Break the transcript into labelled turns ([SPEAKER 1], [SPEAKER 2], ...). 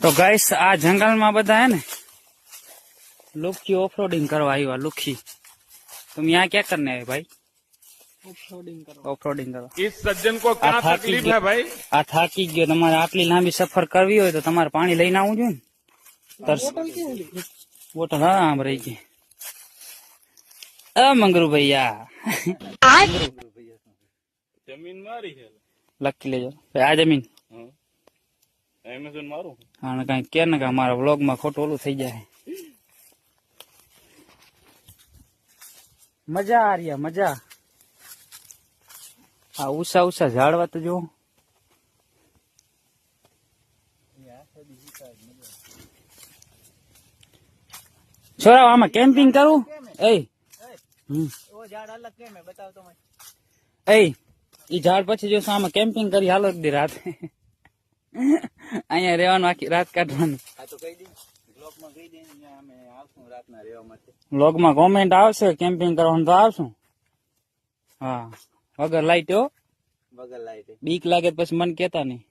[SPEAKER 1] तो गाइस आ जंगल में बता है ना लुखी ऑफरोडिंग करवा आई हुआ लुखी। तुम यहाँ क्या करने आए भाई? ऑफरोडिंग करो।
[SPEAKER 2] इस सज्जन को क्या तकलीफ है भाई?
[SPEAKER 1] आ थाकी गयो तमारे आटली लांबी सफर करवी होय तो तमारे पानी लईने आवવું જોઈએ ને। बोतल हाँ भराई गई। मंगरू भैया
[SPEAKER 2] जमीन मारी है
[SPEAKER 1] लकी ले जाओ आ जमीन
[SPEAKER 2] एमेजोन मारू
[SPEAKER 1] हाँ कहीं क्या ना हमारा व्लॉग में खोटो ओलू थी जाए। मजा आ रही है मजा। आ ऊसा ऊसा झाड़वा तो जो छोरा आम कैंपिंग करूं ए
[SPEAKER 3] वो झाड़ अलग केम है बताओ तो मैं
[SPEAKER 1] ए ई झाड़ પછી જો સામે કેમ્પિંગ કરી હાલો દી રાત અહીંયા રહેવાનું આખી રાત કાઢવાનું।
[SPEAKER 3] આ તો કહી દે બ્લોક માં કહી દે અહીંયા અમે આવશું રાતના રહેવા માટે।
[SPEAKER 1] વ્લોગ માં કોમેન્ટ આવશે કેમ્પિંગ કરવાનું તો આવશું। હા વગર લાઈટ હો
[SPEAKER 3] બગલ લાઈટ
[SPEAKER 1] બીક લાગે તો પછી મને કહેતા નહીં।